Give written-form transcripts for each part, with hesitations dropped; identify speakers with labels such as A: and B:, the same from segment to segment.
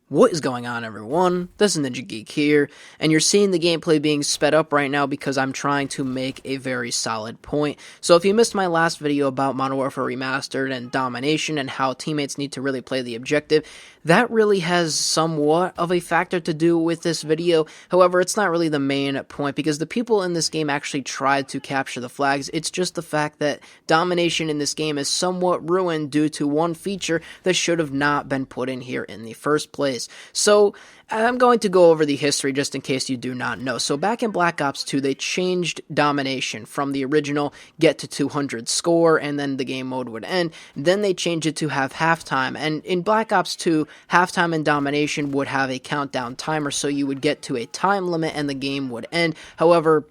A: What is going on, everyone? This is NinjaGeek here, and you're seeing the gameplay being sped up right now because I'm trying to make a very solid point. So if you missed my last video about Modern Warfare Remastered and Domination and how teammates need to really play the objective, that really has somewhat of a factor to do with this video. However, it's not really the main point because the people in this game actually tried to capture the flags. It's just the fact that Domination in this game is somewhat ruined due to one feature that should have not been put in here in the first place. So I'm going to go over the history just in case you do not know. So back in Black Ops 2, they changed Domination from the original get to 200 score and then the game mode would end. Then they changed it to have halftime, and in Black Ops 2, halftime and Domination would have a countdown timer, so you would get to a time limit and the game would end. However,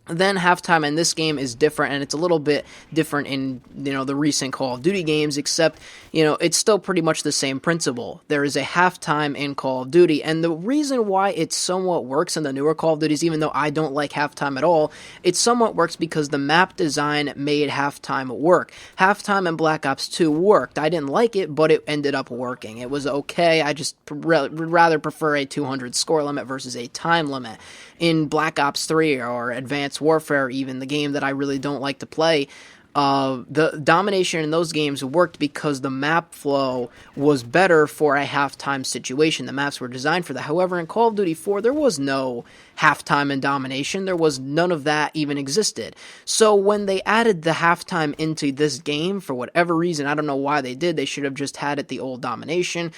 A: then halftime in this game is different, and it's a little bit different in, the recent Call of Duty games, except, it's still pretty much the same principle. There is a halftime in Call of Duty, and the reason why it somewhat works in the newer Call of Duties, even though I don't like halftime at all, it somewhat works because the map design made halftime work. Halftime in Black Ops 2 worked. I didn't like it, but it ended up working. It was okay. I just would rather prefer a 200 score limit versus a time limit. In Black Ops 3 or Advanced Warfare, even the game that I really don't like to play, the Domination in those games worked because the map flow was better for a halftime situation. The maps were designed for that. However, in Call of Duty 4, there was no halftime and Domination. There was none of that even existed. So when they added the halftime into this game, for whatever reason, I don't know why they did. They should have just had it the old Domination.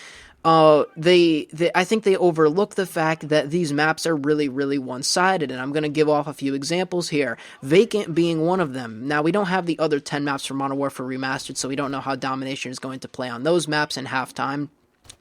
A: I think they overlook the fact that these maps are really, really one-sided, and I'm going to give off a few examples here. Vacant being one of them. Now, we don't have the other 10 maps for Modern Warfare Remastered, so we don't know how Domination is going to play on those maps in halftime.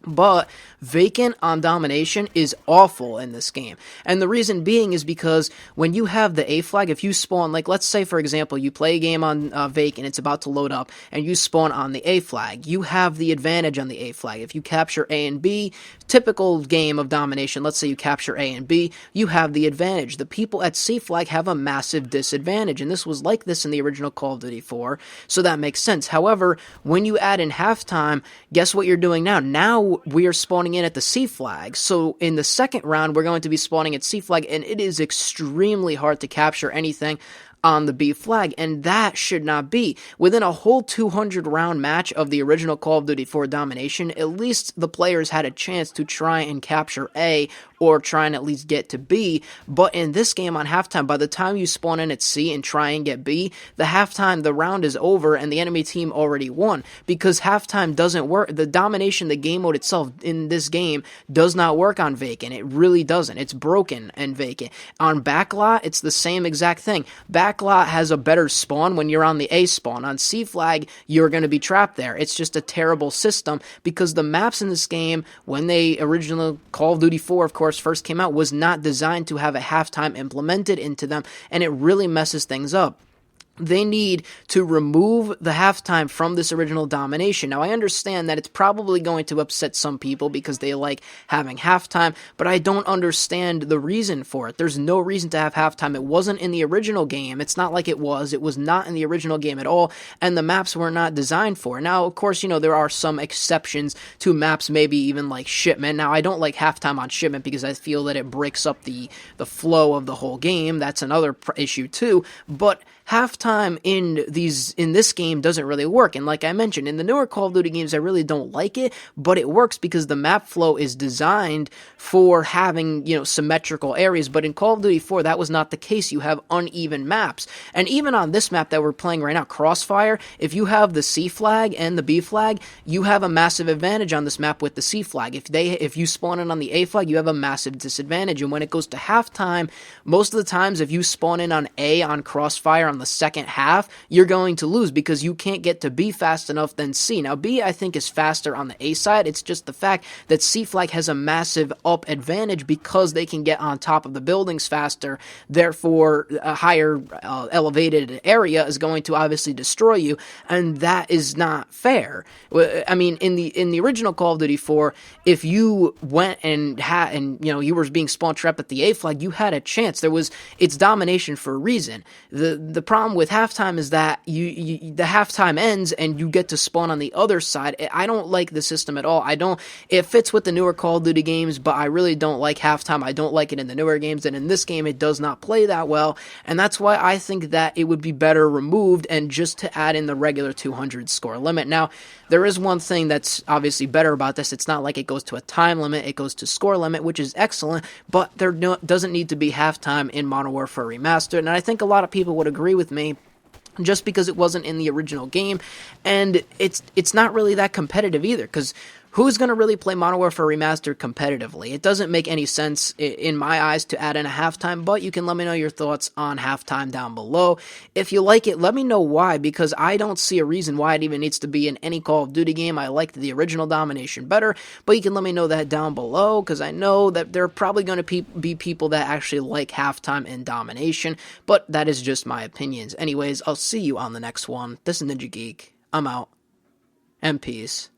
A: But Vacant on Domination is awful in this game. And the reason being is because when you have the A flag, if you spawn, like let's say for example, you play a game on Vacant, it's about to load up, and you spawn on the A flag, you have the advantage on the A flag. If you capture A and B, typical game of Domination, let's say you capture A and B, you have the advantage. The people at C flag have a massive disadvantage, and this was like this in the original Call of Duty 4, so that makes sense. However, when you add in halftime, guess what you're doing now? Now we are spawning in at the C flag. So in the second round, we're going to be spawning at C flag, and it is extremely hard to capture anything on the B flag, and that should not be. Within a whole 200 round match of the original Call of Duty 4 Domination, at least the players had a chance to try and capture A or try and at least get to B, but in this game on halftime, by the time you spawn in at C and try and get B, the round is over and the enemy team already won, because halftime doesn't work. The Domination, the game mode itself in this game does not work on Vacant. It really doesn't. It's broken in Vacant. On Backlot, it's the same exact thing. Backlot has a better spawn when you're on the A spawn. On C flag, you're going to be trapped there. It's just a terrible system because the maps in this game, when they original Call of Duty 4, of course, first came out, was not designed to have a halftime implemented into them, and it really messes things up. They need to remove the halftime from this original Domination. Now, I understand that it's probably going to upset some people because they like having halftime, but I don't understand the reason for it. There's no reason to have halftime. It wasn't in the original game. It's not like it was. It was not in the original game at all, and the maps were not designed for it. Now, of course, there are some exceptions to maps, maybe even like Shipment. Now, I don't like halftime on Shipment because I feel that it breaks up the flow of the whole game. That's another issue too, but halftime in this game doesn't really work, and like I mentioned, in the newer Call of Duty games, I really don't like it, but it works because the map flow is designed for having, symmetrical areas, but in Call of Duty 4, that was not the case. You have uneven maps, and even on this map that we're playing right now, Crossfire, if you have the C flag and the B flag, you have a massive advantage on this map with the C flag. If you spawn in on the A flag, you have a massive disadvantage, and when it goes to halftime, most of the times, if you spawn in on A on Crossfire on the second half, you're going to lose because you can't get to B fast enough than C. Now, B, I think, is faster on the A side. It's just the fact that C flag has a massive up advantage because they can get on top of the buildings faster. Therefore, a higher elevated area is going to obviously destroy you, and that is not fair. I mean, in the original Call of Duty 4, if you went and you were being spawn trapped at the A flag, you had a chance. It's Domination for a reason. The problem with halftime is that the halftime ends and you get to spawn on the other side. I don't like the system at all. It fits with the newer Call of Duty games, but I really don't like halftime. I don't like it in the newer games, and in this game it does not play that well, and that's why I think that it would be better removed and just to add in the regular 200 score limit. Now, there is one thing that's obviously better about this. It's not like it goes to a time limit, it goes to score limit, which is excellent, but there doesn't need to be halftime in Modern Warfare Remastered, and I think a lot of people would agree with me, just because it wasn't in the original game, and it's not really that competitive either, because who's going to really play Modern Warfare Remastered competitively? It doesn't make any sense in my eyes to add in a halftime, but you can let me know your thoughts on halftime down below. If you like it, let me know why, because I don't see a reason why it even needs to be in any Call of Duty game. I liked the original Domination better, but you can let me know that down below, because I know that there are probably going to be people that actually like halftime in Domination, but that is just my opinions. Anyways, I'll see you on the next one. This is NinjaGeek. I'm out. And peace.